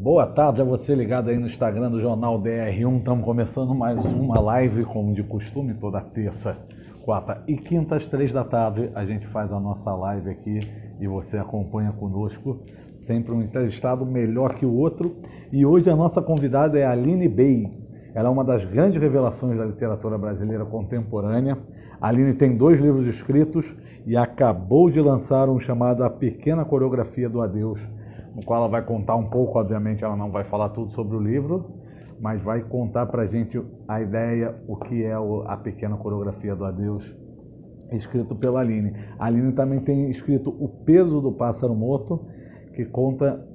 Boa tarde a você ligado aí no Instagram do Jornal DR1. Estamos começando mais uma live, como de costume, toda terça, quarta e quinta às 3 da tarde. A gente faz a nossa live aqui e você acompanha conosco. Sempre um entrevistado melhor que o outro. E hoje a nossa convidada é a Aline Bey. Ela é uma das grandes revelações da literatura brasileira contemporânea. A Aline tem 2 livros escritos e acabou de lançar um chamado A Pequena Coreografia do Adeus, no qual ela vai contar um pouco. Obviamente ela não vai falar tudo sobre o livro, mas vai contar pra gente a ideia, o que é A Pequena Coreografia do Adeus, escrito pela Aline. A Aline também tem escrito O Peso do Pássaro Morto, que conta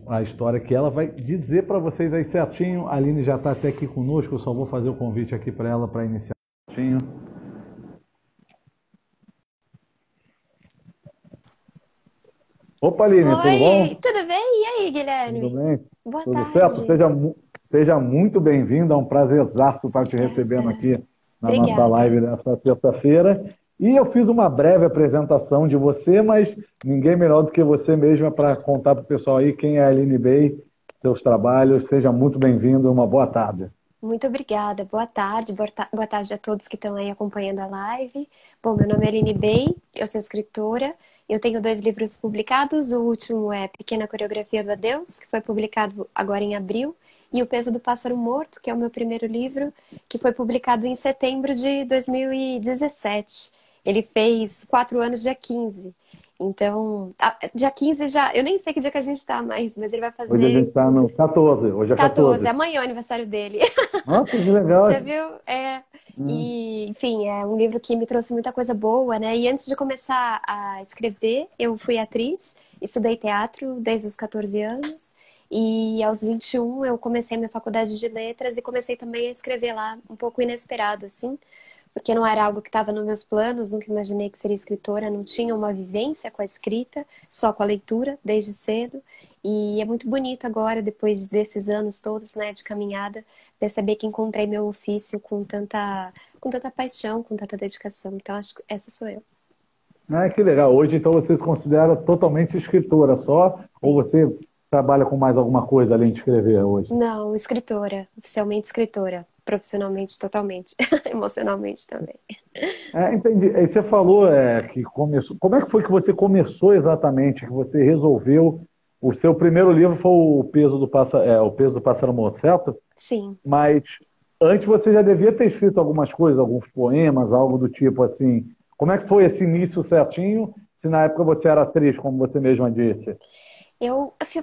a história que ela vai dizer para vocês aí certinho. A Aline já está até aqui conosco, eu só vou fazer o convite aqui para ela para iniciar certinho. Opa, Aline, tudo Oi, bom? tudo bem? E aí, Tudo Guilherme? bem? Boa Tudo certo? tarde. Seja muito bem-vindo. É um prazerzaço estar te recebendo Obrigada. aqui na nossa Obrigada. live dessa terça-feira. E eu fiz uma breve apresentação de você, mas ninguém melhor do que você mesma para contar para o pessoal aí quem é a Aline Bey, seus trabalhos. Seja muito bem-vindo. Uma boa tarde. Muito obrigada. Boa tarde. Boa tarde a todos que estão aí acompanhando a live. Bom, meu nome é Aline Bey, eu sou escritora. Eu tenho 2 livros publicados. O último é Pequena Coreografia do Adeus, que foi publicado agora em abril. E O Peso do Pássaro Morto, que é o meu primeiro livro, que foi publicado em setembro de 2017. Ele fez 4 anos, dia 15. Então, dia 15 já. Eu nem sei que dia que a gente está mais, mas ele vai Hoje a gente fazer está no 14. Hoje é 14. 14. Amanhã é o aniversário dele. Nossa, que Você legal. viu? É. Hum. E, enfim, é um livro que me trouxe muita coisa boa, né? E antes de começar a escrever, eu fui atriz, estudei teatro desde os 14 anos. E aos 21 eu comecei a minha faculdade de letras e comecei também a escrever lá, um pouco inesperado, assim, porque não era algo que estava nos meus planos, nunca imaginei que seria escritora, não tinha uma vivência com a escrita, só com a leitura, desde cedo. E é muito bonito agora, depois desses anos todos, né, de caminhada, perceber que encontrei meu ofício com tanta paixão, com tanta dedicação. Então, acho que essa sou eu. Ah, que legal. Hoje, então, você se considera totalmente escritora só? Ou Sim. você trabalha com mais alguma coisa além de escrever hoje? Não, escritora, oficialmente escritora, profissionalmente totalmente, emocionalmente também. Entendi. Aí você falou que começou. Como é que foi que você começou exatamente? Que você resolveu. O seu primeiro livro foi O Peso do Pássaro Morto, certo? Sim. Mas antes você já devia ter escrito algumas coisas, alguns poemas, algo do tipo assim. Como é que foi esse início certinho? Se na época você era atriz, como você mesma disse.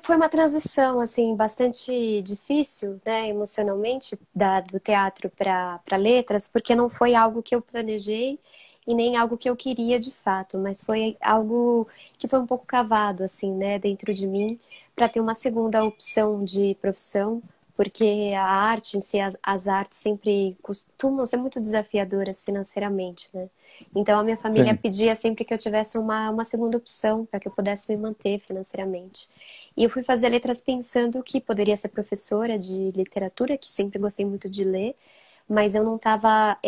Foi uma transição assim bastante difícil, né, emocionalmente, do teatro para letras, porque não foi algo que eu planejei e nem algo que eu queria de fato, mas foi algo que foi um pouco cavado assim, né, dentro de mim, para ter uma segunda opção de profissão, porque a arte em si, as artes sempre costumam ser muito desafiadoras financeiramente, né? Então a minha família Sim. pedia sempre que eu tivesse uma segunda opção para que eu pudesse me manter financeiramente. E eu fui fazer letras pensando que poderia ser professora de literatura, que sempre gostei muito de ler, mas eu não estava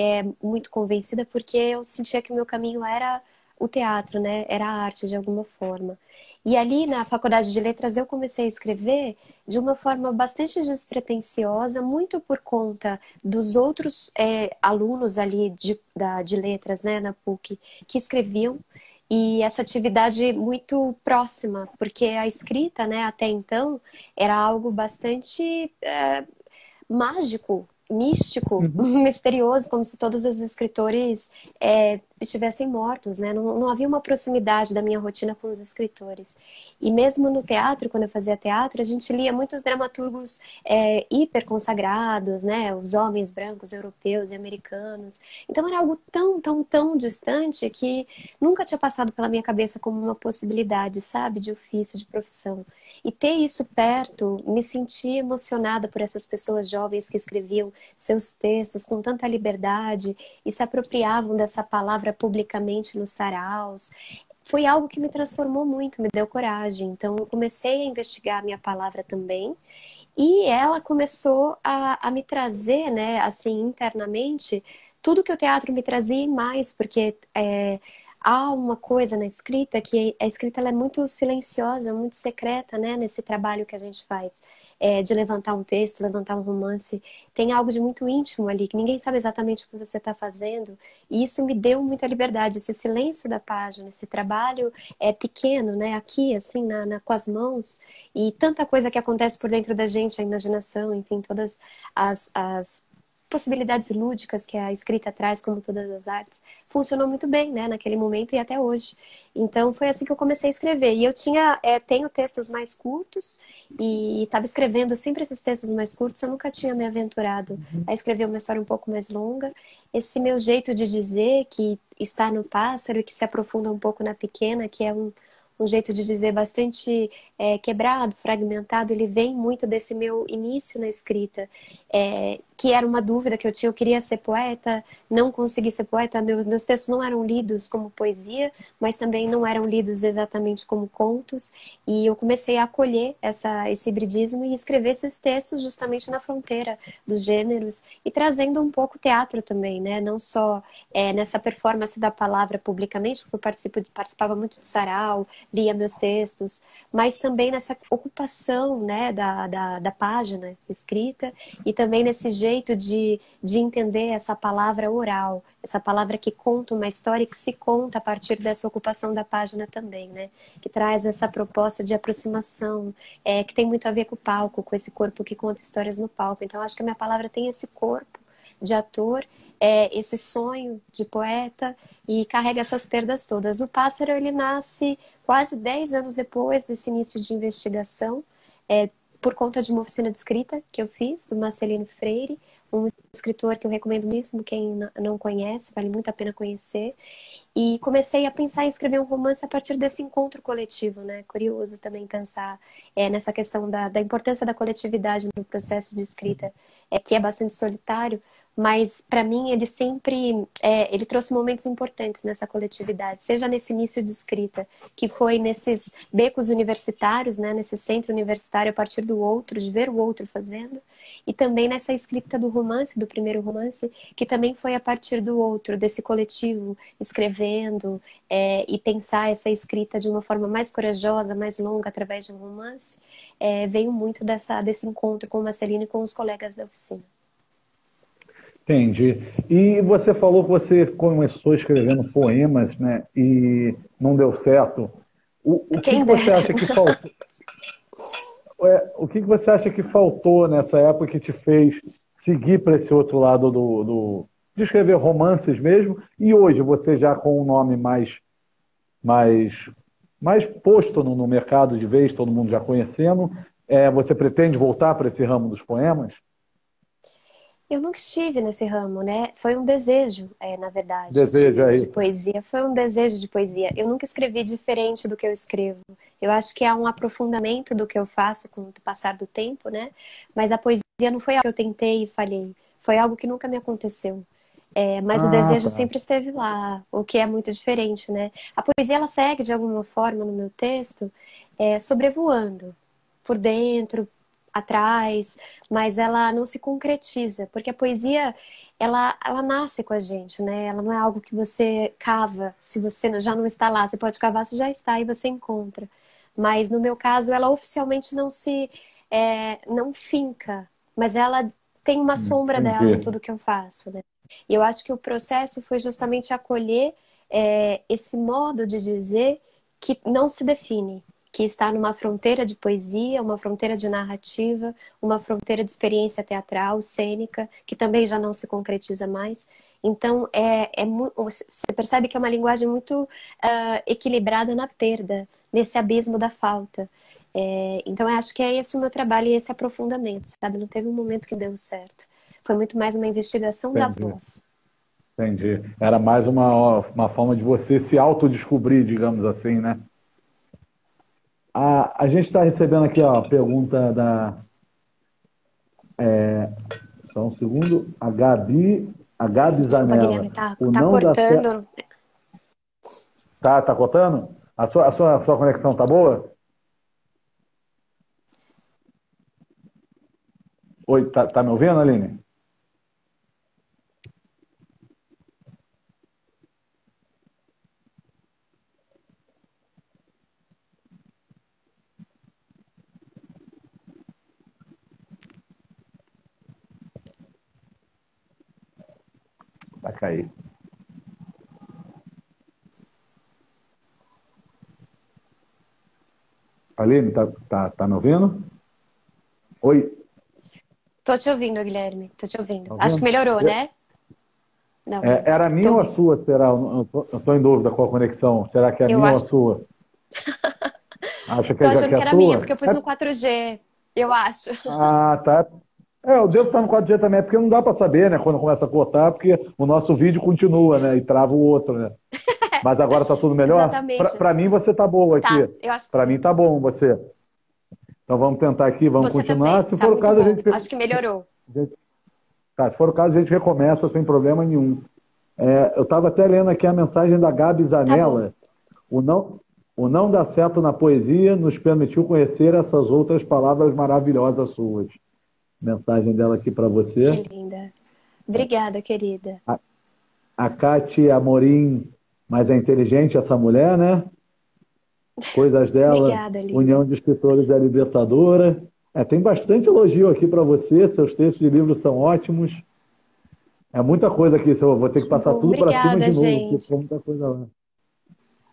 muito convencida porque eu sentia que o meu caminho era o teatro, né? Era a arte de alguma forma. E ali na faculdade de letras eu comecei a escrever de uma forma bastante despretensiosa, muito por conta dos outros alunos ali de letras, né, na PUC, que escreviam. E essa atividade muito próxima, porque a escrita, né, até então, era algo bastante mágico, místico, Uhum. misterioso, como se todos os escritores estivessem mortos, né? Não, não havia uma proximidade da minha rotina com os escritores. E mesmo no teatro, quando eu fazia teatro, a gente lia muitos dramaturgos hiper consagrados, né? Os homens brancos, europeus e americanos. Então era algo tão, tão, tão distante que nunca tinha passado pela minha cabeça como uma possibilidade, sabe? De ofício, de profissão. E ter isso perto, me senti emocionada por essas pessoas jovens que escreviam seus textos com tanta liberdade e se apropriavam dessa palavra publicamente nos saraus. Foi algo que me transformou muito, me deu coragem. Então, eu comecei a investigar a minha palavra também. E ela começou a me trazer, né, assim, internamente, tudo que o teatro me trazia e mais, porque há uma coisa na escrita que a escrita ela é muito silenciosa, muito secreta, né? Nesse trabalho que a gente faz, de levantar um texto, levantar um romance, tem algo de muito íntimo ali, que ninguém sabe exatamente o que você está fazendo, e isso me deu muita liberdade, esse silêncio da página, esse trabalho pequeno, né? Aqui, assim, com as mãos, e tanta coisa que acontece por dentro da gente, a imaginação, enfim, todas as possibilidades lúdicas que a escrita traz, como todas as artes, funcionou muito bem, né, naquele momento e até hoje. Então foi assim que eu comecei a escrever. E eu tenho textos mais curtos e estava escrevendo sempre esses textos mais curtos. Eu nunca tinha me aventurado a escrever uma história um pouco mais longa. Esse meu jeito de dizer, que está no pássaro e que se aprofunda um pouco na pequena, que é um jeito de dizer bastante quebrado, fragmentado, ele vem muito desse meu início na escrita, que era uma dúvida que eu tinha. Eu queria ser poeta, não consegui ser poeta, meus textos não eram lidos como poesia, mas também não eram lidos exatamente como contos, e eu comecei a acolher esse hibridismo e escrever esses textos justamente na fronteira dos gêneros, e trazendo um pouco teatro também, né? Não só nessa performance da palavra publicamente, porque eu participava muito de sarau, lia meus textos, mas também nessa ocupação, né, da página escrita, e também nesse jeito de entender essa palavra oral, essa palavra que conta uma história e que se conta a partir dessa ocupação da página também, né? Que traz essa proposta de aproximação, que tem muito a ver com o palco, com esse corpo que conta histórias no palco. Então, acho que a minha palavra tem esse corpo de ator, esse sonho de poeta, e carrega essas perdas todas. O Pássaro, ele nasce quase 10 anos depois desse início de investigação, por conta de uma oficina de escrita que eu fiz, do Marcelino Freire, um escritor que eu recomendo mesmo, quem não conhece, vale muito a pena conhecer. E comecei a pensar em escrever um romance a partir desse encontro coletivo, né? Curioso também pensar nessa questão da importância da coletividade no processo de escrita, que é bastante solitário, mas para mim ele trouxe momentos importantes nessa coletividade, seja nesse início de escrita, que foi nesses becos universitários, né? Nesse centro universitário, a partir do outro, de ver o outro fazendo, e também nessa escrita do romance, do primeiro romance, que também foi a partir do outro, desse coletivo, escrevendo, e pensar essa escrita de uma forma mais corajosa, mais longa, através de um romance, veio muito desse encontro com o Marcelino e com os colegas da oficina. Entendi. E você falou que você começou escrevendo poemas, né? E não deu certo. O que Quem você dera. acha que faltou? O que você acha que faltou nessa época que te fez seguir para esse outro lado de escrever romances mesmo? E hoje, você já com um nome mais, mais posto no mercado de vez, todo mundo já conhecendo, você pretende voltar para esse ramo dos poemas? Eu nunca estive nesse ramo, né? Foi um desejo, na verdade, Desejo de aí. poesia. Foi um desejo de poesia. Eu nunca escrevi diferente do que eu escrevo. Eu acho que é um aprofundamento do que eu faço com o passar do tempo, né? Mas a poesia não foi algo que eu tentei e falhei. Foi algo que nunca me aconteceu. Mas o Ah, desejo tá. sempre esteve lá, o que é muito diferente, né? A poesia, ela segue de alguma forma no meu texto, sobrevoando por dentro, atrás, mas ela não se concretiza, porque a poesia, ela nasce com a gente, né? Ela não é algo que você cava, se você já não está lá, você pode cavar, se já está e você encontra. Mas no meu caso, ela oficialmente não finca, mas ela tem uma sombra dela em Entendi. tudo que eu faço, né? E eu acho que o processo foi justamente acolher esse modo de dizer que não se define, que está numa fronteira de poesia, uma fronteira de narrativa, uma fronteira de experiência teatral, cênica, que também já não se concretiza mais. Então, você percebe que é uma linguagem muito equilibrada na perda, nesse abismo da falta. Então, eu acho que é esse o meu trabalho e esse aprofundamento, sabe? Não teve um momento que deu certo. Foi muito mais uma investigação da Entendi. voz. Entendi. Era mais uma forma de você se autodescobrir, digamos assim, né? A gente está recebendo aqui ó, a pergunta só um segundo, a Gabi Desculpa, Zanella. Guilherme, tá, O tá não dá certo. cortando. Tá cortando? A sua conexão tá boa? Oi, tá me ouvindo, Aline? Vai cair. Aline, tá me ouvindo? Oi? Tô te ouvindo, Guilherme. Tô te ouvindo. Tá Acho que ouvindo? melhorou, né? Não, Era a minha tô ou a ouvindo. sua, será? Eu tô em dúvida com a conexão. Será que é a Eu minha ou a acho, sua? Acha tô que achando é que a era minha, sua? porque eu pus no 4G, eu acho. Ah, tá. Eu devo estar no 4G também, porque não dá para saber, né? Quando começa a cortar, porque o nosso vídeo continua, né? E trava o outro, né? Mas agora tá tudo melhor? Exatamente. Para mim você tá boa aqui. Tá, eu acho que Para mim sim. tá bom você. Então vamos tentar aqui, vamos Você continuar. também. Se Tá for o muito caso, bom. Acho que melhorou. se for o caso, a gente recomeça sem problema nenhum. Eu estava até lendo aqui a mensagem da Gabi Tá bom. Zanella. O não, o não dar certo na poesia nos permitiu conhecer essas outras palavras maravilhosas suas. Mensagem dela aqui para Que você. linda. Obrigada, querida. A Cátia Amorim, mas é inteligente essa mulher, né? Coisas dela, Obrigada, linda. União de Escritores é Libertadora. Tem bastante elogio aqui para você, seus textos de livros são ótimos. É muita coisa aqui, eu vou ter que Que passar bom. tudo para cima Obrigada, de novo, porque gente. ficou muita coisa lá.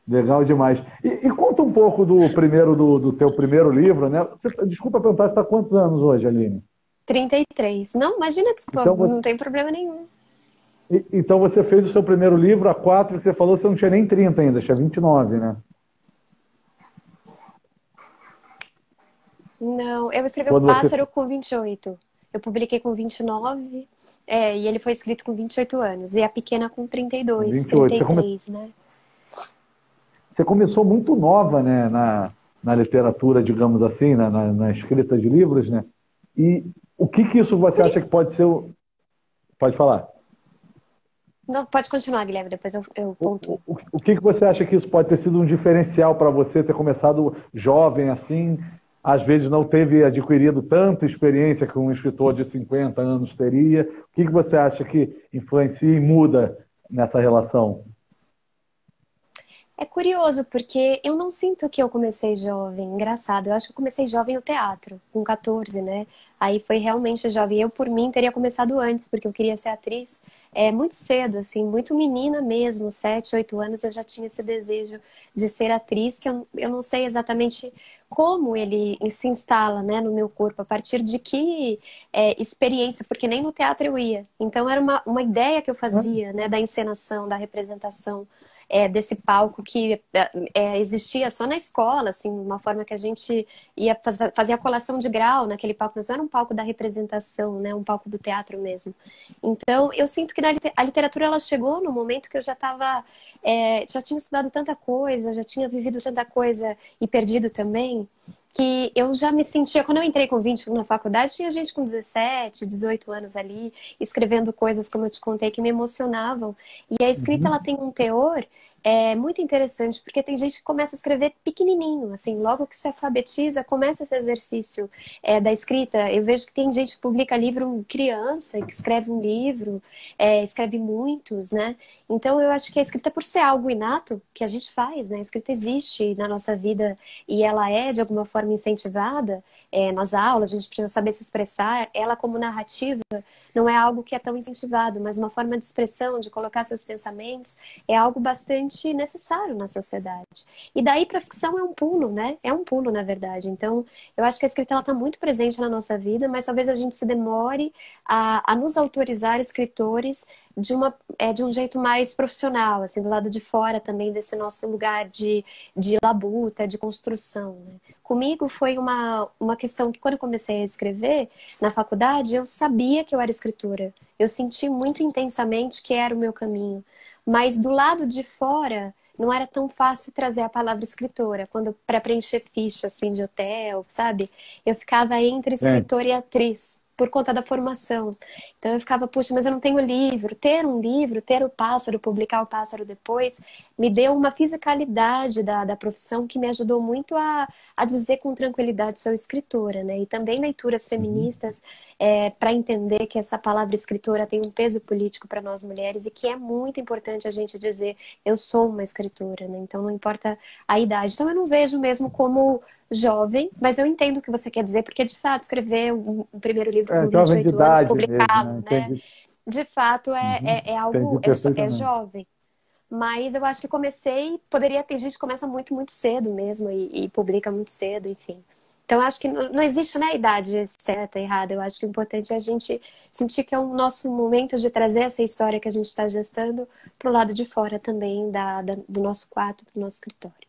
Legal demais. E conta um pouco do teu primeiro livro, né? Desculpa perguntar, você está há quantos anos hoje, Aline? 33. Não, imagina, desculpa, Então não você, tem problema nenhum. então você fez o seu primeiro livro há 4, que você falou, você não tinha nem 30 ainda, tinha 29, né? Não, eu escrevi O Quando você. Pássaro com 28. Eu publiquei com 29, e ele foi escrito com 28 anos. E a pequena com 32, 28. 33, né? Você começou muito nova, né, na literatura, digamos assim, na escrita de livros, né? E o que isso você acha que pode ser. Pode falar. Não, pode continuar, Guilherme, depois eu pontuo. O que você acha que isso pode ter sido um diferencial para você ter começado jovem assim? Às vezes não teve adquirido tanta experiência que um escritor de 50 anos teria. O que você acha que influencia e muda nessa relação? É curioso, porque eu não sinto que eu comecei jovem. Engraçado, eu acho que eu comecei jovem no teatro, com 14, né? Aí foi realmente jovem. Eu, por mim, teria começado antes, porque eu queria ser atriz muito cedo, assim, muito menina mesmo, 7, 8 anos, eu já tinha esse desejo de ser atriz, que eu não sei exatamente como ele se instala, né, no meu corpo, a partir de que experiência, porque nem no teatro eu ia. Então era uma ideia que eu fazia, né, da encenação, da representação, desse palco que existia só na escola, assim, uma forma que a gente ia fazer a colação de grau naquele palco, mas não era um palco da representação, né, um palco do teatro mesmo. Então, eu sinto que a literatura ela chegou no momento que eu já estava, já tinha estudado tanta coisa, já tinha vivido tanta coisa e perdido também, que eu já me sentia, quando eu entrei com 20 na faculdade, tinha gente com 17, 18 anos ali, escrevendo coisas, como eu te contei, que me emocionavam. E a escrita, ela Uhum. tem um teor muito interessante, porque tem gente que começa a escrever pequenininho, assim, logo que se alfabetiza, começa esse exercício da escrita. Eu vejo que tem gente que publica livro criança, que escreve um livro, escreve muitos, né? Então, eu acho que a escrita, por ser algo inato, que a gente faz, né? A escrita existe na nossa vida e ela é, de alguma forma, incentivada nas aulas, a gente precisa saber se expressar. Ela, como narrativa, não é algo que é tão incentivado, mas uma forma de expressão, de colocar seus pensamentos, é algo bastante necessário na sociedade. E daí para a ficção é um pulo, né? É um pulo, na verdade. Então, eu acho que a escrita está muito presente na nossa vida, mas talvez a gente se demore a nos autorizar escritores de um jeito mais profissional, assim, do lado de fora também desse nosso lugar de labuta, de construção, né? Comigo foi uma questão que quando eu comecei a escrever na faculdade, eu sabia que eu era escritora. Eu senti muito intensamente que era o meu caminho. Mas do lado de fora, não era tão fácil trazer a palavra escritora. Quando para preencher ficha assim de hotel, sabe? Eu ficava entre É. escritora e atriz. Por conta da formação. Então eu ficava, puxa, mas eu não tenho livro. Ter um livro, ter o pássaro, publicar o pássaro depois, me deu uma fisicalidade da profissão que me ajudou muito a dizer com tranquilidade sou escritora, né? E também leituras Uhum. feministas para entender que essa palavra escritora tem um peso político para nós mulheres e que é muito importante a gente dizer eu sou uma escritora, né? Então não importa a idade. Então eu não vejo mesmo como jovem, mas eu entendo o que você quer dizer, porque de fato escrever um primeiro livro com vinte e Jovem de oito anos, idade mesmo, publicá-lo, né? né? Entendi. de fato Uhum. é Entendi algo, é perfeitamente. jovem. Mas eu acho que comecei, poderia ter gente que começa muito, muito cedo mesmo e publica muito cedo, enfim. Então, eu acho que não existe, né, idade certa, errada. Eu acho que o importante é a gente sentir que é o nosso momento de trazer essa história que a gente está gestando para o lado de fora também do nosso quarto, do nosso escritório.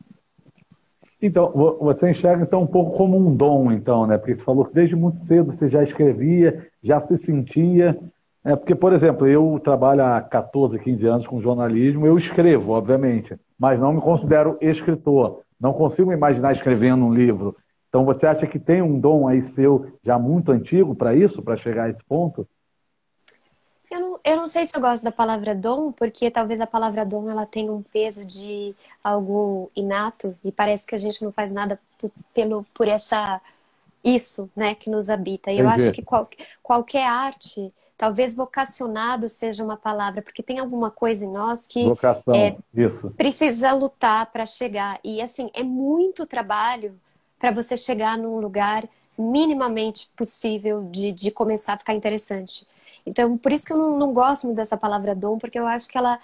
Então, você enxerga então um pouco como um dom, então, né? Porque você falou que desde muito cedo você já escrevia, já se sentia. Porque, por exemplo, eu trabalho há 14, 15 anos com jornalismo, eu escrevo, obviamente, mas não me Sim. considero escritor. Não consigo me imaginar escrevendo um livro. Então, você acha que tem um dom aí seu já muito antigo para isso, para chegar a esse ponto? Eu não sei se eu gosto da palavra dom, porque talvez a palavra dom ela tenha um peso de algo inato e parece que a gente não faz nada por essa isso, né, que nos habita. E eu acho Entendi. que qualquer arte, talvez vocacionado seja uma palavra, porque tem alguma coisa em nós que Vocação, isso. precisa lutar para chegar. E assim, é muito trabalho para você chegar num lugar minimamente possível de começar a ficar interessante. Então, por isso que eu não gosto muito dessa palavra dom, porque eu acho que ela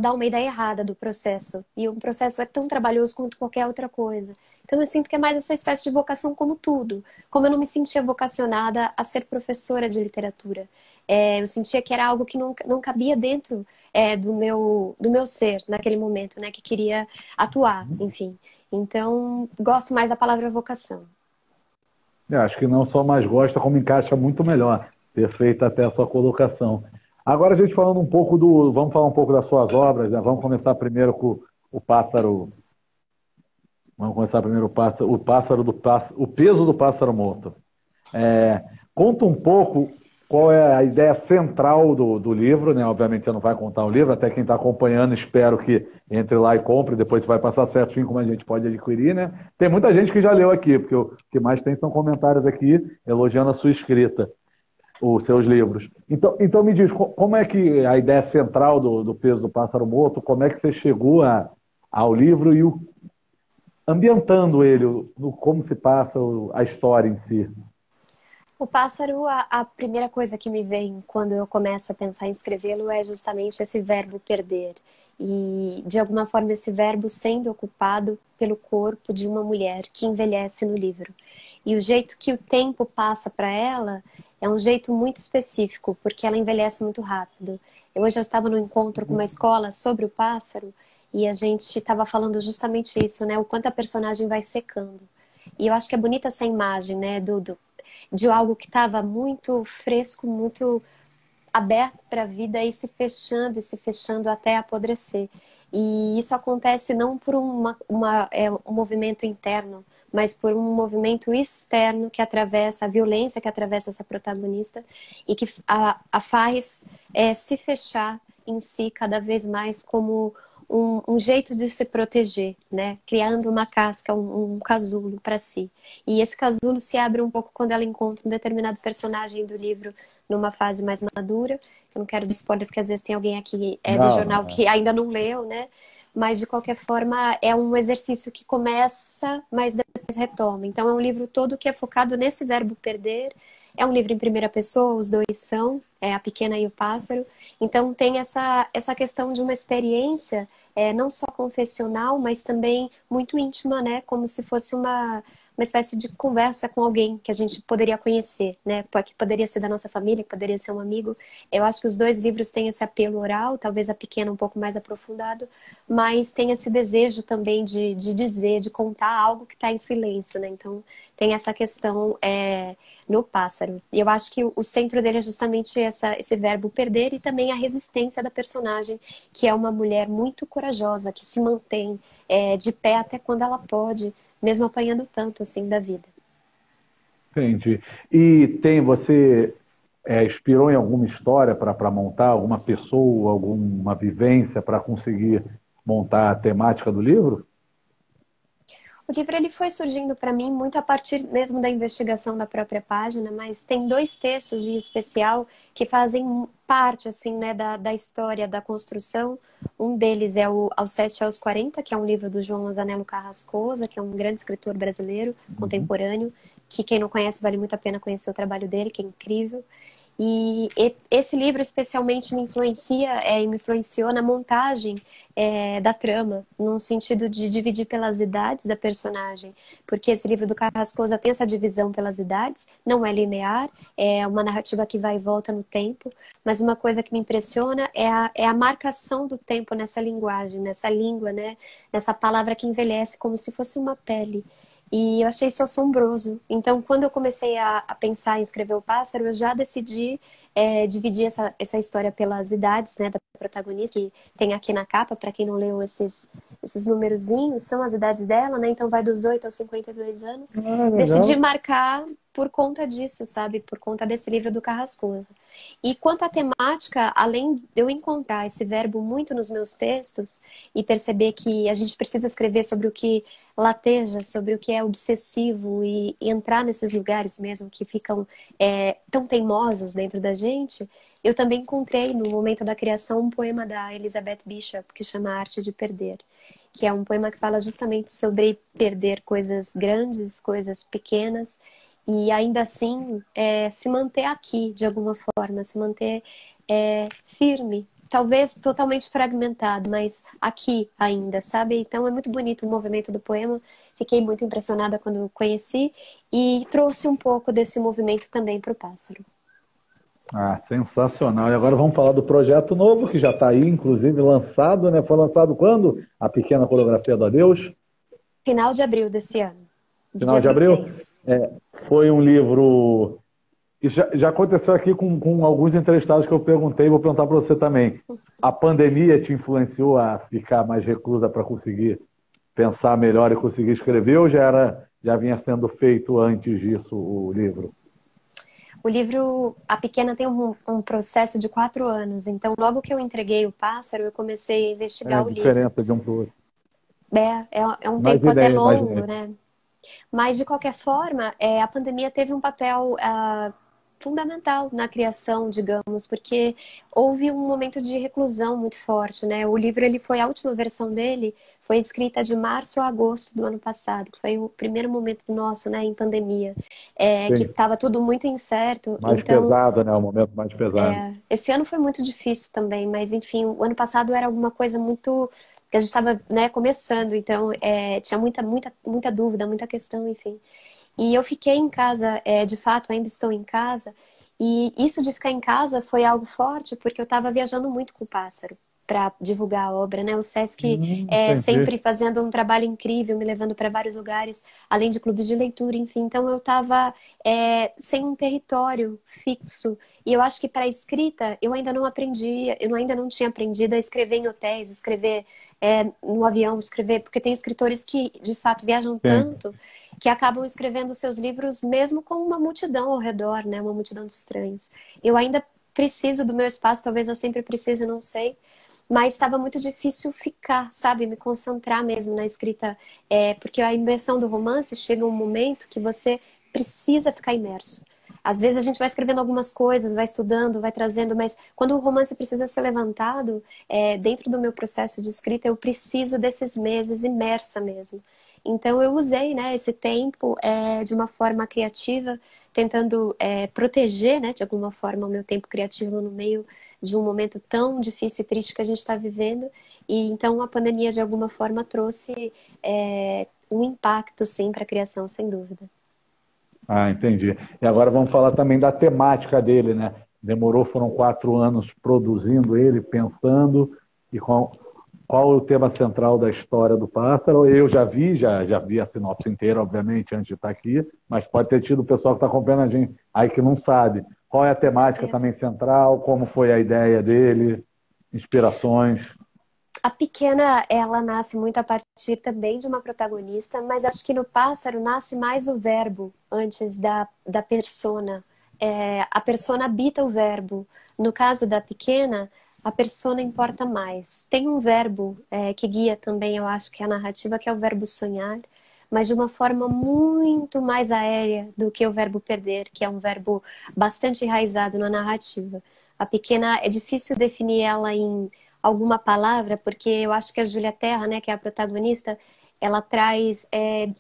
dá uma ideia errada do processo. E um processo é tão trabalhoso quanto qualquer outra coisa. Então, eu sinto que é mais essa espécie de vocação como tudo. Como eu não me sentia vocacionada a ser professora de literatura. Eu sentia que era algo que não cabia dentro do meu ser naquele momento, né? Que queria atuar, enfim. Então, gosto mais da palavra vocação. Acho que não só mais gosta, como encaixa muito melhor. Perfeita até a sua colocação. Agora a gente falando um pouco do. Vamos falar um pouco das suas obras, né? Vamos começar primeiro com o pássaro. Vamos começar primeiro o pássaro do pássaro, o peso do pássaro morto. É, conta um pouco qual é a ideia central do livro, né? Obviamente você não vai contar o livro, até quem está acompanhando, espero que entre lá e compre, depois você vai passar certinho como a gente pode adquirir, né? Tem muita gente que já leu aqui, porque o que mais tem são comentários aqui elogiando a sua escrita, os seus livros. Então me diz, como é que a ideia central do peso do pássaro morto, como é que você chegou ao livro e ambientando ele, como se passa a história em si? O pássaro, a primeira coisa que me vem quando eu começo a pensar em escrevê-lo é justamente esse verbo perder. E, de alguma forma, esse verbo sendo ocupado pelo corpo de uma mulher que envelhece no livro. E o jeito que o tempo passa para ela é um jeito muito específico, porque ela envelhece muito rápido. Hoje eu estava no encontro com uma escola sobre o pássaro e a gente estava falando justamente isso, né? O quanto a personagem vai secando. E eu acho que é bonita essa imagem, né? De algo que estava muito fresco, muito aberto para a vida e se fechando até apodrecer. E isso acontece não por um movimento interno, mas por um movimento externo que atravessa a violência que atravessa essa protagonista e que a faz se fechar em si cada vez mais como um jeito de se proteger, né? Criando uma casca, um casulo para si. E esse casulo se abre um pouco quando ela encontra um determinado personagem do livro numa fase mais madura. Eu não quero dar spoiler porque às vezes tem alguém aqui do Não, jornal não. que ainda não leu, né? Mas de qualquer forma é um exercício que começa, mas depois retoma. Então é um livro todo que é focado nesse verbo perder. É um livro em primeira pessoa, os dois são, a pequena e o pássaro. Então tem essa questão de uma experiência não só confessional, mas também muito íntima, né? Como se fosse uma espécie de conversa com alguém que a gente poderia conhecer, né? Que poderia ser da nossa família, que poderia ser um amigo. Eu acho que os dois livros têm esse apelo oral, talvez a pequena um pouco mais aprofundado, mas tem esse desejo também de dizer, de contar algo que está em silêncio, né? Então tem essa questão no pássaro. E eu acho que o centro dele é justamente esse verbo perder e também a resistência da personagem, que é uma mulher muito corajosa, que se mantém de pé até quando ela pode, mesmo apanhando tanto assim da vida. Entendi. E você inspirou em alguma história para montar, alguma pessoa, alguma vivência para conseguir montar a temática do livro? O livro ele foi surgindo para mim muito a partir mesmo da investigação da própria página, mas tem dois textos em especial que fazem parte assim, né, da história da construção. Um deles é o Aos Sete aos 40, que é um livro do João Manzanello Carrascosa, que é um grande escritor brasileiro contemporâneo, que quem não conhece vale muito a pena conhecer o trabalho dele, que é incrível. E esse livro especialmente me influenciou na montagem da trama, no sentido de dividir pelas idades da personagem, porque esse livro do Carrascosa tem essa divisão pelas idades, não é linear, é uma narrativa que vai e volta no tempo, mas uma coisa que me impressiona é a marcação do tempo nessa linguagem, nessa língua, né? Nessa palavra que envelhece como se fosse uma pele. E eu achei isso assombroso. Então, quando eu comecei a pensar em escrever O Pássaro, eu já decidi dividir essa história pelas idades, né, da protagonista, que tem aqui na capa, para quem não leu esses numerozinhos, são as idades dela, né? Então vai dos 8 aos 52 anos. Ah, Decidi legal. marcar por conta disso, sabe? Por conta desse livro do Carrascosa. E quanto à temática, além de eu encontrar esse verbo muito nos meus textos e perceber que a gente precisa escrever sobre o que lateja, sobre o que é obsessivo e entrar nesses lugares mesmo que ficam tão teimosos dentro da gente, eu também encontrei no momento da criação um poema da Elizabeth Bishop que chama A Arte de Perder, que é um poema que fala justamente sobre perder coisas grandes, coisas pequenas, e ainda assim se manter aqui de alguma forma, se manter firme, talvez totalmente fragmentado, mas aqui ainda, sabe? Então é muito bonito o movimento do poema, fiquei muito impressionada quando conheci e trouxe um pouco desse movimento também para o Pássaro. Ah, sensacional. E agora vamos falar do projeto novo, que já está aí, inclusive lançado, né? Foi lançado quando? A Pequena Coreografia do Adeus? Final de abril desse ano, de Final dia de abril? 26. Foi um livro. E já aconteceu aqui com alguns entrevistados que eu perguntei, vou perguntar para você também. A pandemia te influenciou a ficar mais reclusa para conseguir pensar melhor e conseguir escrever, ou já vinha sendo feito antes disso o livro? O livro, A Pequena tem um processo de 4 anos, então logo que eu entreguei o Pássaro, eu comecei a É a investigar o livro. diferença de um para o outro. É um tempo até Imaginei, longo, imaginei. né? Mas, de qualquer forma, a pandemia teve um papel fundamental na criação, digamos, porque houve um momento de reclusão muito forte, né? O livro, a última versão dele foi escrita de março a agosto do ano passado, que foi o primeiro momento nosso, né, em pandemia, que Sim. estava tudo muito incerto. Mais Então, pesado, né? O momento mais pesado. esse ano foi muito difícil também, mas enfim, o ano passado era alguma coisa muito que a gente estava, né, começando, então tinha muita dúvida, muita questão, enfim. E eu fiquei em casa, de fato, ainda estou em casa, e isso de ficar em casa foi algo forte, porque eu estava viajando muito com o Pássaro para divulgar a obra, né? O Sesc Entendi. sempre fazendo um trabalho incrível, me levando para vários lugares, além de clubes de leitura, enfim. Então eu estava sem um território fixo. E eu acho que para a escrita eu ainda não aprendi, ainda não tinha aprendido a escrever em hotéis, escrever no avião, escrever, porque tem escritores que de fato viajam Sim. tanto que acabam escrevendo seus livros mesmo com uma multidão ao redor, né? Uma multidão de estranhos. Eu ainda preciso do meu espaço, talvez eu sempre precise, não sei. Mas estava muito difícil ficar, sabe? Me concentrar mesmo na escrita. Porque a imersão do romance chega um momento que você precisa ficar imerso. Às vezes a gente vai escrevendo algumas coisas, vai estudando, vai trazendo, mas quando o romance precisa ser levantado, dentro do meu processo de escrita, eu preciso desses meses imersa mesmo. Então eu usei, né, esse tempo de uma forma criativa, tentando proteger, né, de alguma forma, o meu tempo criativo no meio de um momento tão difícil e triste que a gente está vivendo. E então a pandemia, de alguma forma, trouxe um impacto, sim, para a criação, sem dúvida. Ah, entendi. E agora vamos falar também da temática dele, né? Demorou, foram 4 anos produzindo ele, pensando, e qual é o tema central da história do Pássaro? Eu já vi a sinopse inteira, obviamente, antes de estar aqui, mas pode ter tido o pessoal que está acompanhando a gente aí que não sabe. Qual é a Com temática certeza. também central? Como foi a ideia dele? Inspirações? A pequena, ela nasce muito a partir também de uma protagonista, mas acho que no Pássaro nasce mais o verbo antes da persona. A persona habita o verbo. No caso da pequena, a persona importa mais. Tem um verbo que guia também, eu acho que é a narrativa, que é o verbo sonhar, mas de uma forma muito mais aérea do que o verbo perder, que é um verbo bastante enraizado na narrativa. A pequena, é difícil definir ela em alguma palavra, porque eu acho que a Júlia Terra, né, que é a protagonista, ela traz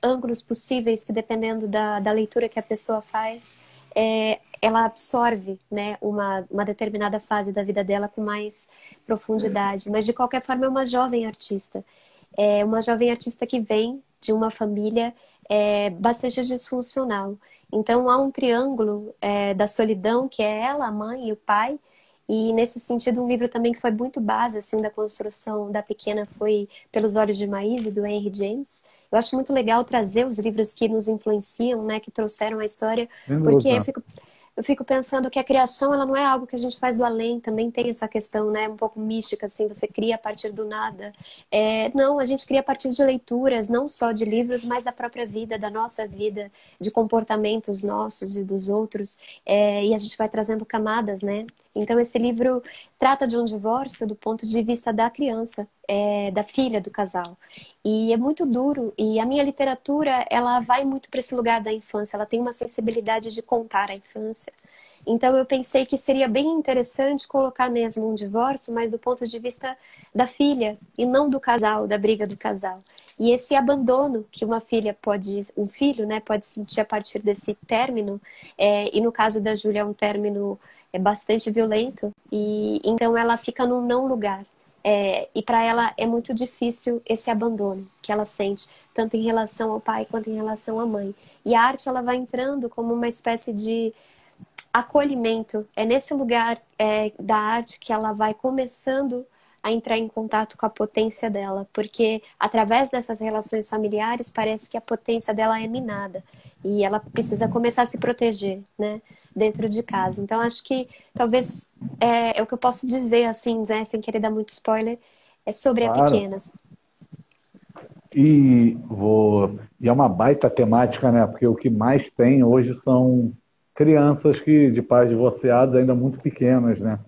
ângulos possíveis que, dependendo da leitura que a pessoa faz, ela absorve, né, uma determinada fase da vida dela com mais profundidade. Mas, de qualquer forma, é uma jovem artista. É uma jovem artista que vem de uma família bastante disfuncional. Então, há um triângulo da solidão, que é ela, a mãe e o pai. E, nesse sentido, um livro também que foi muito base assim, da construção da pequena foi Pelos Olhos de Maíse, do Henry James. Eu acho muito legal trazer os livros que nos influenciam, né, que trouxeram a história, Sem porque dúvida. eu fico pensando que a criação, ela não é algo que a gente faz do além, também tem essa questão, né, um pouco mística, assim, você cria a partir do nada. Não, a gente cria a partir de leituras, não só de livros, mas da própria vida, da nossa vida, de comportamentos nossos e dos outros, e a gente vai trazendo camadas, né? Então, esse livro trata de um divórcio do ponto de vista da criança, da filha do casal. E é muito duro, e a minha literatura, ela vai muito para esse lugar da infância, ela tem uma sensibilidade de contar a infância. Então eu pensei que seria bem interessante colocar mesmo um divórcio, mas do ponto de vista da filha, e não do casal, da briga do casal. E esse abandono que um filho, né, pode sentir a partir desse término, e no caso da Júlia é um término bastante violento, e então ela fica num não lugar. E para ela é muito difícil esse abandono que ela sente, tanto em relação ao pai quanto em relação à mãe. E a arte, ela vai entrando como uma espécie de acolhimento. É nesse lugar da arte que ela vai começando a entrar em contato com a potência dela, porque através dessas relações familiares parece que a potência dela é minada e ela precisa começar a se proteger, né, dentro de casa. Então acho que talvez o que eu posso dizer assim, né, sem querer dar muito spoiler, é sobre a Claro. pequena. E é uma baita temática, né? Porque o que mais tem hoje são crianças de pais divorciados ainda muito pequenas, né?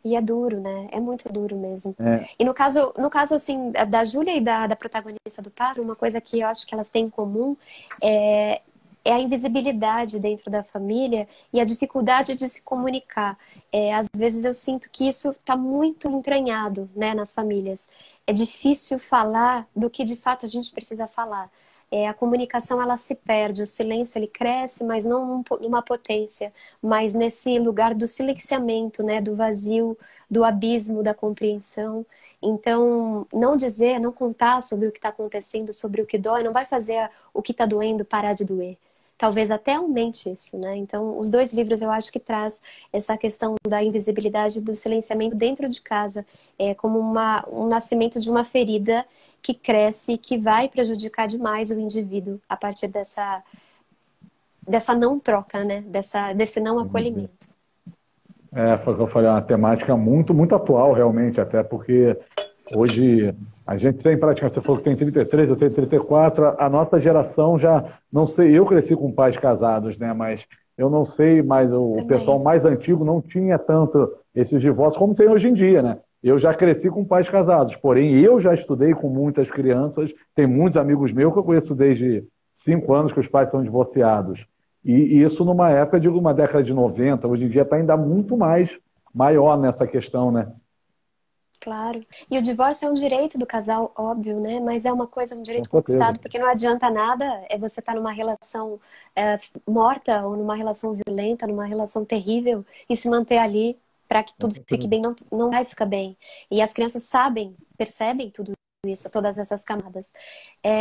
E é duro, né? É muito duro mesmo. É, E no caso assim, da Júlia e da protagonista do Pássaro, uma coisa que eu acho que elas têm em comum é, é a invisibilidade dentro da família e a dificuldade de se comunicar. Às vezes eu sinto que isso está muito entranhado, né, nas famílias. É difícil falar do que de fato a gente precisa falar. A comunicação, ela se perde, o silêncio ele cresce, mas não numa potência, mas nesse lugar do silenciamento, né, do vazio, do abismo, da compreensão. Então, não dizer, não contar sobre o que está acontecendo, sobre o que dói, não vai fazer o que está doendo parar de doer. Talvez até aumente isso, né? Então, os dois livros eu acho que traz essa questão da invisibilidade, do silenciamento dentro de casa, como um nascimento de uma ferida que cresce e que vai prejudicar demais o indivíduo a partir dessa não troca, né? Desse não acolhimento. foi o que eu falei, é uma temática muito, muito atual, realmente, até porque hoje a gente tem praticamente, você falou que tem 33, eu tenho 34, a nossa geração já, não sei, eu cresci com pais casados, né? Mas eu não sei, mas o pessoal Também. mais antigo não tinha tanto esses divórcios como tem hoje em dia, né? Eu já cresci com pais casados, porém eu já estudei com muitas crianças, tem muitos amigos meus que eu conheço desde 5 anos que os pais são divorciados. E isso numa época de uma década de 90, hoje em dia está ainda muito mais maior nessa questão, né? Claro. E o divórcio é um direito do casal, óbvio, né? Mas é uma coisa, um Com direito certeza. conquistado, porque não adianta nada você estar numa relação morta ou numa relação violenta, numa relação terrível e se manter ali para que Com tudo fique certeza. bem, não, não vai ficar bem. E as crianças sabem, percebem tudo isso, todas essas camadas.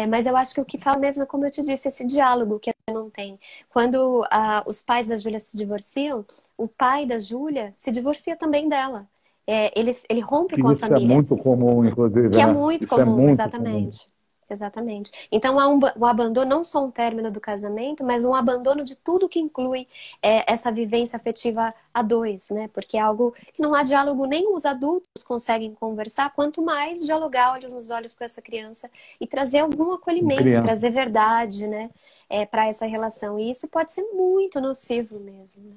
Mas eu acho que o que fala mesmo é, como eu te disse, esse diálogo que não tem. Quando os pais da Júlia se divorciam, o pai da Júlia se divorcia também dela. Ele rompe Que com a isso é família, muito comum, inclusive, que é né? muito Isso é comum, muito comum. exatamente. Exatamente. Então há um abandono, não só um término do casamento, mas um abandono de tudo que inclui essa vivência afetiva a dois, né? Porque é algo que não há diálogo, nem os adultos conseguem conversar, quanto mais dialogar olhos nos olhos com essa criança e trazer algum Com acolhimento, criança. trazer verdade, né? Para essa relação. E isso pode ser muito nocivo mesmo, né?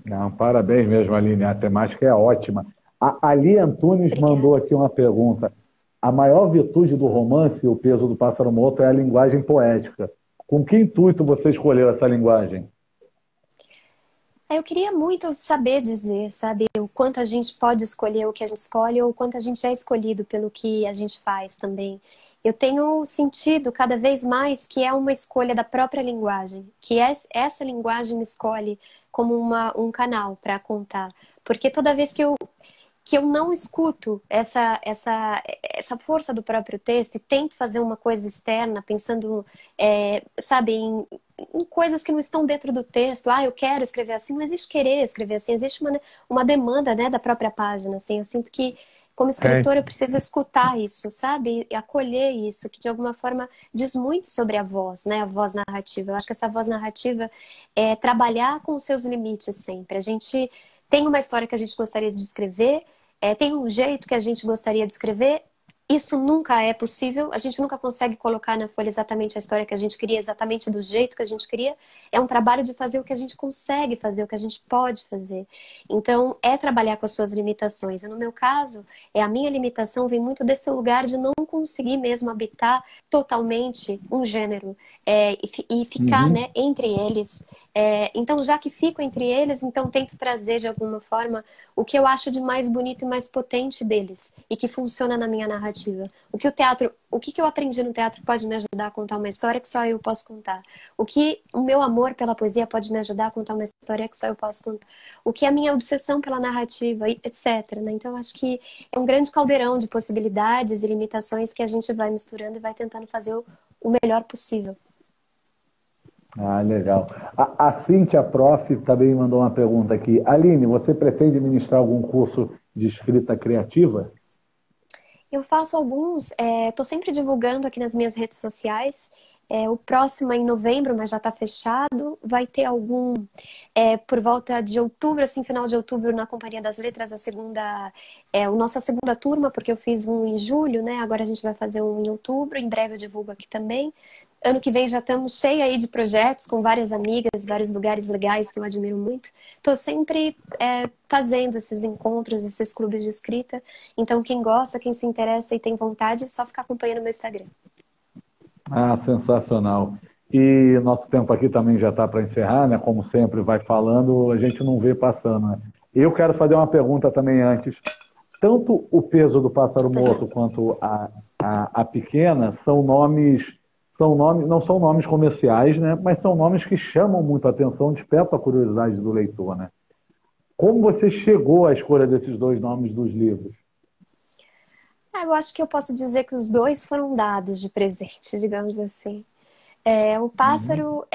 Não, parabéns mesmo, Aline. A temática é ótima. A Ali Antunes mandou Obrigada. aqui uma pergunta. A maior virtude do romance, O Peso do Pássaro Morto, é a linguagem poética. Com que intuito você escolheu essa linguagem? Eu queria muito saber dizer, sabe, o quanto a gente pode escolher o que a gente escolhe ou o quanto a gente é escolhido pelo que a gente faz também. eu tenho sentido cada vez mais que é uma escolha da própria linguagem, que essa linguagem me escolhe como um canal para contar. Porque toda vez que eu não escuto essa força do próprio texto e tento fazer uma coisa externa, pensando, sabe, em coisas que não estão dentro do texto. Ah, eu quero escrever assim. Não existe querer escrever assim, existe uma demanda, né, da própria página. Assim. Eu sinto que, como É. escritora, eu preciso escutar isso, sabe? E acolher isso, que de alguma forma diz muito sobre a voz, né? A voz narrativa. Eu acho que essa voz narrativa é trabalhar com os seus limites sempre. A gente tem uma história que a gente gostaria de escrever, tem um jeito que a gente gostaria de escrever. Isso nunca é possível, a gente nunca consegue colocar na folha exatamente a história que a gente queria, exatamente do jeito que a gente queria. É um trabalho de fazer o que a gente consegue fazer, o que a gente pode fazer. Então, é trabalhar com as suas limitações. E no meu caso, a minha limitação vem muito desse lugar de não conseguir mesmo habitar totalmente um gênero, e ficar, Uhum. né, entre eles. Então, já que fico entre eles, então tento trazer de alguma forma o que eu acho de mais bonito e mais potente deles e que funciona na minha narrativa. O que eu aprendi no teatro pode me ajudar a contar uma história que só eu posso contar. O meu amor pela poesia pode me ajudar a contar uma história que só eu posso contar. O que é a minha obsessão pela narrativa, etc. Né? Então, acho que é um grande caldeirão de possibilidades e limitações que a gente vai misturando e vai tentando fazer o melhor possível. Ah, legal. A Cíntia Prof. também mandou uma pergunta aqui. Aline, você pretende ministrar algum curso de escrita criativa? Eu faço alguns, estou sempre divulgando aqui nas minhas redes sociais. O próximo é em novembro, mas já está fechado. Vai ter algum por volta de outubro, assim, final de outubro, na Companhia das Letras, a nossa segunda turma, porque eu fiz um em julho, né? Agora a gente vai fazer um em outubro. Em breve eu divulgo aqui também. Ano que vem já estamos cheia aí de projetos com várias amigas, vários lugares legais que eu admiro muito. Estou sempre fazendo esses encontros, esses clubes de escrita. Então, quem gosta, quem se interessa e tem vontade, é só ficar acompanhando o meu Instagram. Ah, sensacional. E nosso tempo aqui também já está para encerrar, né? Como sempre, vai falando, a gente não vê passando, né? Eu quero fazer uma pergunta também antes. Tanto o Peso do Pássaro Pois não. Morto quanto a Pequena são nomes, não são nomes comerciais, né? Mas são nomes que chamam muito a atenção, despertam a curiosidade do leitor, né? Como você chegou à escolha desses dois nomes dos livros? Eu acho que eu posso dizer que os dois foram dados de presente, digamos assim. O Uhum. pássaro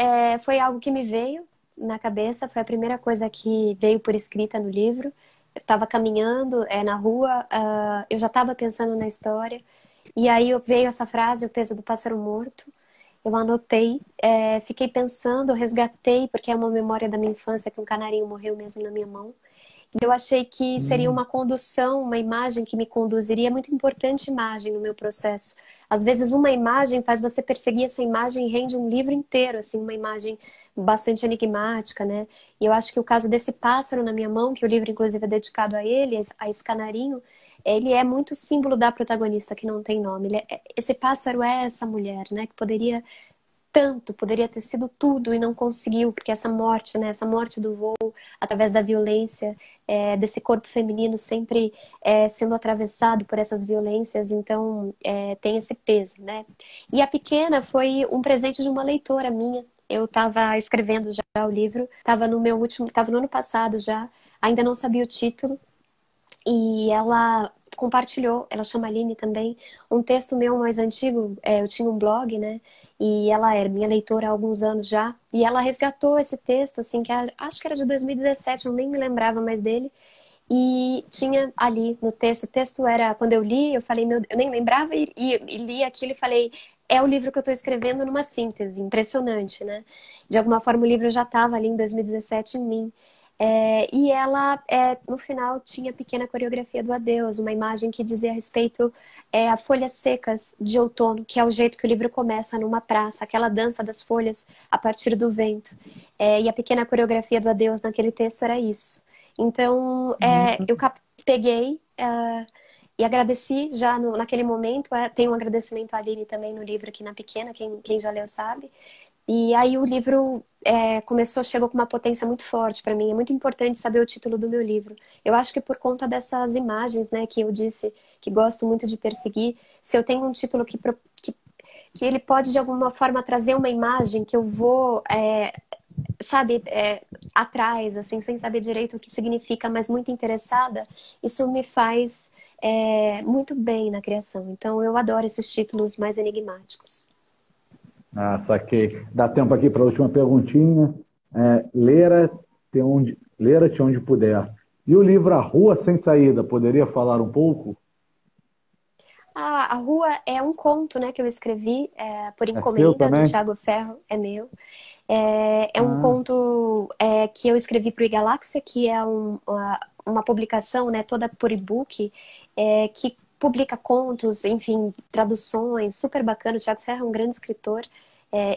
foi algo que me veio na cabeça, foi a primeira coisa que veio por escrita no livro. Eu estava caminhando na rua, eu já estava pensando na história, e aí veio essa frase, o peso do pássaro morto. Eu anotei, fiquei pensando, resgatei, porque é uma memória da minha infância que um canarinho morreu mesmo na minha mão. E eu achei que seria Hum. uma condução, uma imagem que me conduziria, muito importante imagem no meu processo. Às vezes uma imagem faz você perseguir essa imagem e rende um livro inteiro, assim, uma imagem bastante enigmática, né? E eu acho que o caso desse pássaro na minha mão, que o livro inclusive é dedicado a ele, a esse canarinho, ele é muito símbolo da protagonista que não tem nome. Esse pássaro é essa mulher, né? Que poderia ter sido tudo e não conseguiu, porque essa morte, né, essa morte do voo, através da violência, desse corpo feminino sempre sendo atravessado por essas violências, então tem esse peso, né? E a Pequena foi um presente de uma leitora minha. Eu estava escrevendo já o livro, estava no ano passado já, ainda não sabia o título, e ela compartilhou, ela chama Aline também, um texto meu mais antigo, eu tinha um blog, né? E ela era minha leitora há alguns anos já, e ela resgatou esse texto, assim, acho que era de 2017, eu nem me lembrava mais dele, e tinha ali no texto, o texto era, quando eu li, eu falei, eu nem lembrava, e li aquilo e falei, é o livro que eu estou escrevendo numa síntese, impressionante, né? De alguma forma o livro já estava ali em 2017 em mim. E ela, no final, tinha a pequena coreografia do adeus, uma imagem que dizia a respeito a folhas secas de outono, que é o jeito que o livro começa numa praça, aquela dança das folhas a partir do vento. E a pequena coreografia do adeus naquele texto era isso. Então, eu peguei e agradeci já naquele momento. Tem um agradecimento à Aline também no livro aqui na Pequena, quem já leu sabe. E aí o livro chegou com uma potência muito forte para mim. É muito importante saber o título do meu livro. Eu acho que por conta dessas imagens, né, que eu disse que gosto muito de perseguir, se eu tenho um título que que ele pode, de alguma forma, trazer uma imagem que eu vou, sabe, atrás, assim, sem saber direito o que significa, mas muito interessada, isso me faz muito bem na criação. Então, eu adoro esses títulos mais enigmáticos. Ah, saquei. Dá tempo aqui para a última perguntinha. Leira-te onde puder. E o livro A Rua Sem Saída, poderia falar um pouco? A Rua é um conto, né, que eu escrevi por É seu encomenda do também? Tiago Ferro, é meu. É um Ah, conto que eu escrevi para o iGaláxia, que é uma publicação, né, toda por e-book, que publica contos, enfim, traduções, super bacana. O Tiago Ferro é um grande escritor.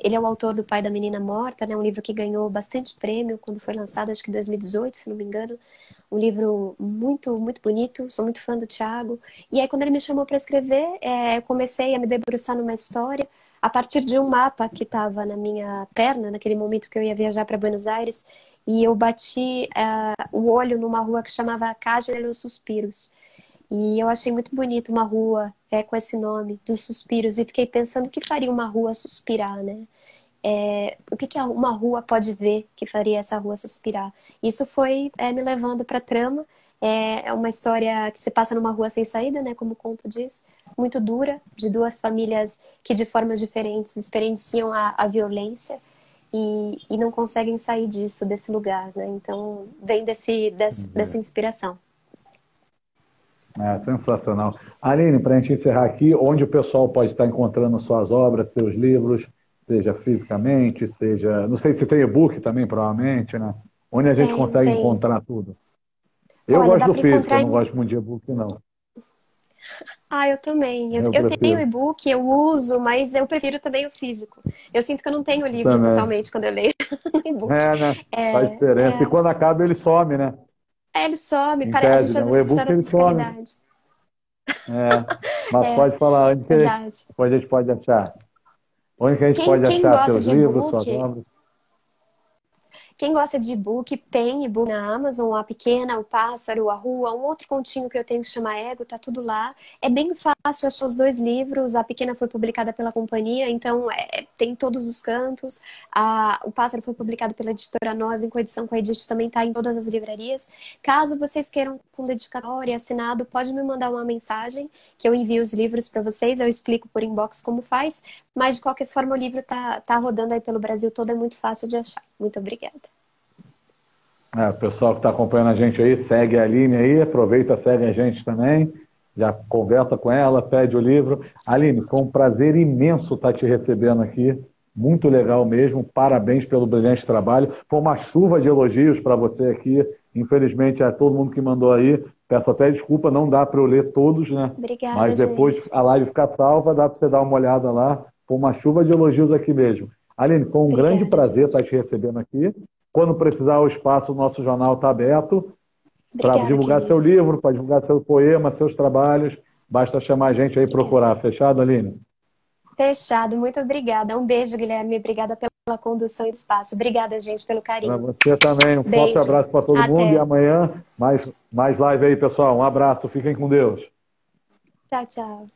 Ele é o autor do Pai da Menina Morta, né, um livro que ganhou bastante prêmio quando foi lançado, acho que em 2018, se não me engano. Um livro muito, muito bonito, sou muito fã do Tiago. E aí, quando ele me chamou para escrever, eu comecei a me debruçar numa história a partir de um mapa que estava na minha perna, naquele momento que eu ia viajar para Buenos Aires, e eu bati o olho numa rua que chamava Calle de los Suspiros. E eu achei muito bonito uma rua com esse nome, dos Suspiros, e fiquei pensando o que faria uma rua suspirar, né? O que uma rua pode ver que faria essa rua suspirar? Isso foi me levando para a trama. É uma história que se passa numa rua sem saída, né? Como o conto diz, muito dura, de duas famílias que de formas diferentes experienciam a violência e não conseguem sair disso, desse lugar, né? Então vem dessa inspiração. sensacional. Aline, para a gente encerrar aqui, onde o pessoal pode estar encontrando suas obras, seus livros, seja fisicamente, seja. Não sei se tem e-book também, provavelmente, né? Onde a gente Tem, consegue tem. encontrar tudo. Eu Olha, gosto dá do para físico, eu encontrar não em. gosto muito de e-book, não. Ah, eu também. Eu, Eu eu tenho prefiro. e-book, eu uso, mas eu prefiro também o físico. Eu sinto que eu não tenho o livro Também. totalmente quando eu leio no e-book. É, né? Faz É, diferença. E é. quando acaba, ele some, né? Ele some, Em a tese, gente né? às O vezes precisa e-book da ele some. fisicalidade. É. Mas É, pode falar verdade. onde a gente pode achar. Onde que a gente Quem, pode quem achar gosta seus de livros, suas e-book, obras? Quem gosta de e-book, tem e-book na Amazon, A Pequena, O Pássaro, A Rua, um outro continho que eu tenho que chama Ego, tá tudo lá. É bem fácil achar os dois livros. A Pequena foi publicada pela companhia, então tem todos os cantos. O Pássaro foi publicado pela editora Nós, em coedição com a Edith, também está em todas as livrarias. Caso vocês queiram com dedicatória, assinado, pode me mandar uma mensagem que eu envio os livros para vocês, eu explico por inbox como faz, mas de qualquer forma o livro tá rodando aí pelo Brasil todo, é muito fácil de achar. Muito obrigada. O pessoal que está acompanhando a gente aí, segue a Aline aí, aproveita, segue a gente também, já conversa com ela, pede o livro. Aline, foi um prazer imenso estar te recebendo aqui, muito legal mesmo, parabéns pelo brilhante trabalho. Foi uma chuva de elogios para você aqui, infelizmente é todo mundo que mandou aí, peço até desculpa, não dá para eu ler todos, né? Obrigada, Mas depois gente. a live ficar salva, dá para você dar uma olhada lá, foi uma chuva de elogios aqui mesmo. Aline, foi um grande Obrigada, prazer estar gente. te recebendo aqui. Quando precisar, o espaço, o nosso jornal está aberto para Obrigada, divulgar seu querido. livro, para divulgar seu poema, seus trabalhos. Basta chamar a gente aí e procurar. Fechado, Aline? Fechado. Muito obrigada. Um beijo, Guilherme. Obrigada pela condução e espaço. Obrigada, gente, pelo Para carinho. você também. Um forte Beijo. abraço para todo mundo. E Até. amanhã, mais live aí, pessoal. Um abraço. Fiquem com Deus. Tchau, tchau.